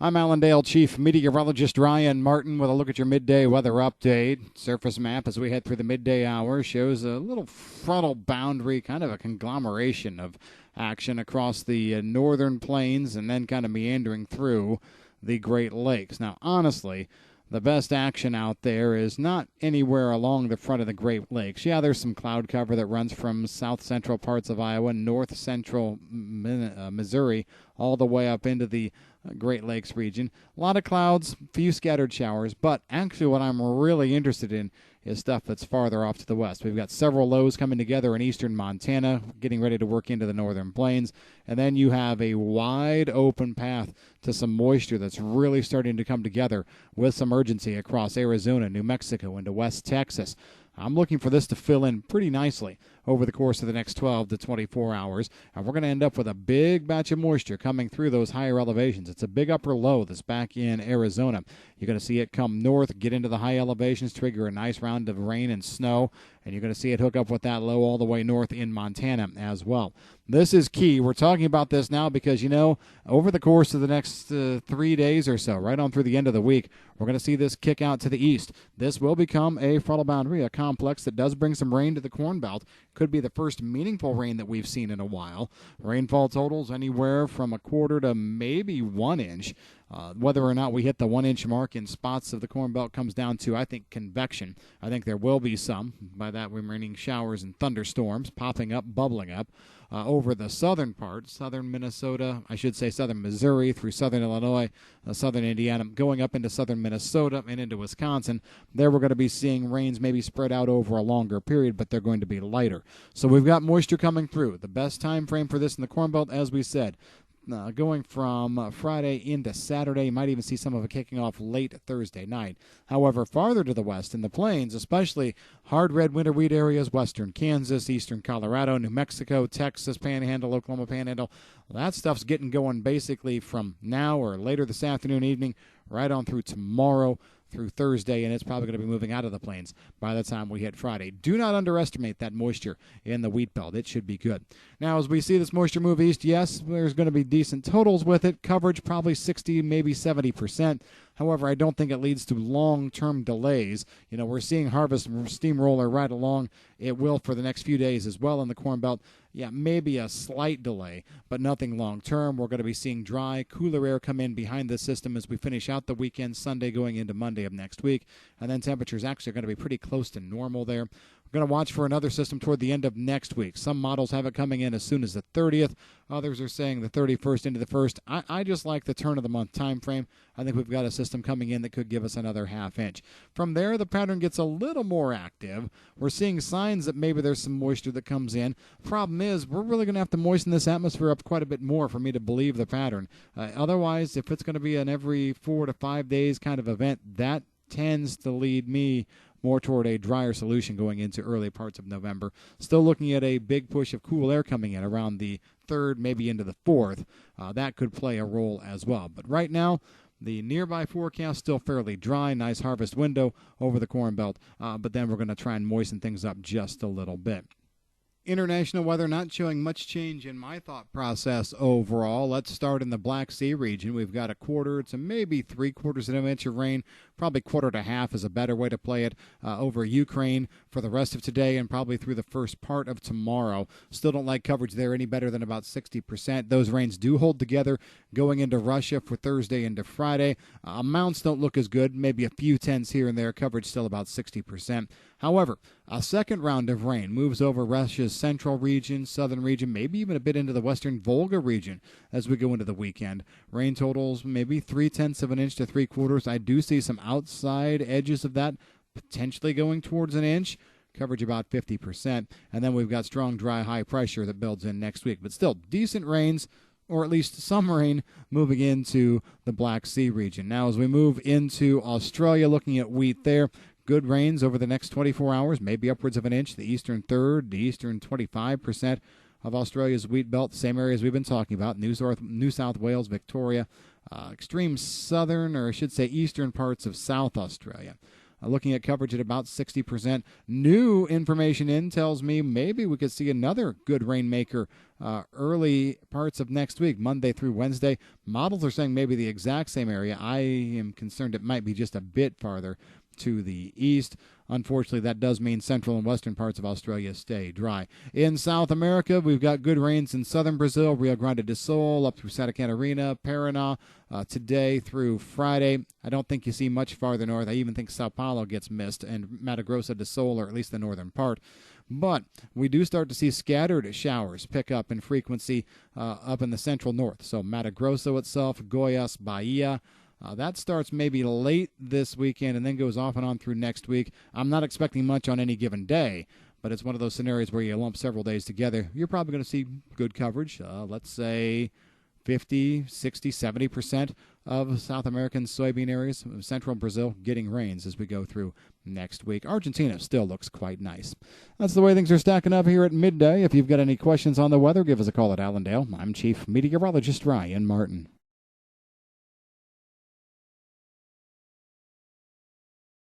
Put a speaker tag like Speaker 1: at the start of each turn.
Speaker 1: I'm Allendale Chief Meteorologist Ryan Martin with a look at your midday weather update. Surface map as we head through the midday hour shows a little frontal boundary, kind of a conglomeration of action across the northern plains and then kind of meandering through the Great Lakes. Now, honestly, the best action out there is not anywhere along the front of the Great Lakes. Yeah, there's some cloud cover that runs from south-central parts of Iowa, north-central Missouri, all the way up into the Great Lakes region. A lot of clouds, few scattered showers, but actually what I'm really interested in is stuff that's farther off to the west. We've got several lows coming together in eastern Montana, getting ready to work into the northern plains, and then you have a wide open path to some moisture that's really starting to come together with some urgency across Arizona, New Mexico, into West Texas. I'm looking for this to fill in pretty nicely over the course of the next 12 to 24 hours, and we're going to end up with a big batch of moisture coming through those higher elevations. It's a big upper low that's back in Arizona. You're going to see it come north, get into the high elevations, trigger a nice round of rain and snow, and you're going to see it hook up with that low all the way north in Montana as well. This is key. We're talking about this now because, over the course of the next 3 days or so, right on through the end of the week, we're going to see this kick out to the east. This will become a frontal boundary, a complex that does bring some rain to the Corn Belt. Could be the first meaningful rain that we've seen in a while. Rainfall totals anywhere from a quarter to maybe 1 inch. Whether or not we hit the 1 inch mark in spots of the Corn Belt comes down to, I think, convection. I think there will be some. By that, we're meaning showers and thunderstorms popping up, bubbling up over the southern part, southern Minnesota, I should say southern Missouri through southern Illinois, southern Indiana, going up into southern Minnesota and into Wisconsin. There we're going to be seeing rains maybe spread out over a longer period, but they're going to be lighter. So we've got moisture coming through. The best time frame for this in the Corn Belt, as we said, going from Friday into Saturday. You might even see some of it kicking off late Thursday night. However, farther to the west in the plains, especially hard red winter wheat areas, western Kansas, eastern Colorado, New Mexico, Texas Panhandle, Oklahoma Panhandle, that stuff's getting going basically from now or later this afternoon, evening, right on through tomorrow, through Thursday, and it's probably going to be moving out of the plains by the time we hit Friday. Do not underestimate that moisture in the wheat belt. It should be good. Now, as we see this moisture move east, yes, there's going to be decent totals with it. Coverage probably 60, maybe 70%. However, I don't think it leads to long-term delays. We're seeing harvest steamroller right along. It will for the next few days as well in the Corn Belt. Yeah, maybe a slight delay, but nothing long-term. We're going to be seeing dry, cooler air come in behind this system as we finish out the weekend, Sunday going into Monday of next week. And then temperatures actually are going to be pretty close to normal there. We're going to watch for another system toward the end of next week. Some models have it coming in as soon as the 30th. Others are saying the 31st into the 1st. I just like the turn of the month time frame. I think we've got a system coming in that could give us another half inch. From there, the pattern gets a little more active. We're seeing signs that maybe there's some moisture that comes in. Problem is, we're really going to have to moisten this atmosphere up quite a bit more for me to believe the pattern. Otherwise, if it's going to be an every 4 to 5 days kind of event, that tends to lead me more toward a drier solution going into early parts of November. Still looking at a big push of cool air coming in around the 3rd, maybe into the 4th. That could play a role as well. But right now, the nearby forecast still fairly dry, nice harvest window over the Corn Belt. But then we're going to try and moisten things up just a little bit. International weather not showing much change in my thought process overall. Let's start in the Black Sea region. We've got a quarter to maybe 3/4 of an inch of rain. Probably quarter to half is a better way to play it over Ukraine for the rest of today and probably through the first part of tomorrow. Still don't like coverage there any better than about 60%. Those rains do hold together going into Russia for Thursday into Friday. Amounts don't look as good. Maybe a few tenths here and there. Coverage still about 60%. However, a second round of rain moves over Russia's central region, southern region, maybe even a bit into the western Volga region as we go into the weekend. Rain totals maybe 3/10 of an inch to 3/4. I do see some outside edges of that potentially going towards an inch. Coverage about 50%. And then we've got strong, dry, high pressure that builds in next week. But still, decent rains, or at least some rain, moving into the Black Sea region. Now, as we move into Australia, looking at wheat there, good rains over the next 24 hours, maybe upwards of an inch. The eastern third, the eastern 25% of Australia's wheat belt, same areas we've been talking about, New South Wales, Victoria, extreme southern, or I should say eastern parts of South Australia. looking at coverage at about 60%. New information in tells me maybe we could see another good rainmaker early parts of next week, Monday through Wednesday. Models are saying maybe the exact same area. I am concerned it might be just a bit farther to the east. Unfortunately, that does mean central and western parts of Australia stay dry. In South America, we've got good rains in southern Brazil, Rio Grande do Sul, up through Santa Catarina, Paraná, today through Friday. I don't think you see much farther north. I even think Sao Paulo gets missed, and Mato Grosso do Sul, or at least the northern part. But we do start to see scattered showers pick up in frequency up in the central north. So Mato Grosso itself, Goiás, Bahia. That starts maybe late this weekend and then goes off and on through next week. I'm not expecting much on any given day, but it's one of those scenarios where you lump several days together. You're probably going to see good coverage. Let's say 50, 60, 70% of South American soybean areas, central Brazil, getting rains as we go through next week. Argentina still looks quite nice. That's the way things are stacking up here at Midday. If you've got any questions on the weather, give us a call at Allendale. I'm Chief Meteorologist Ryan Martin.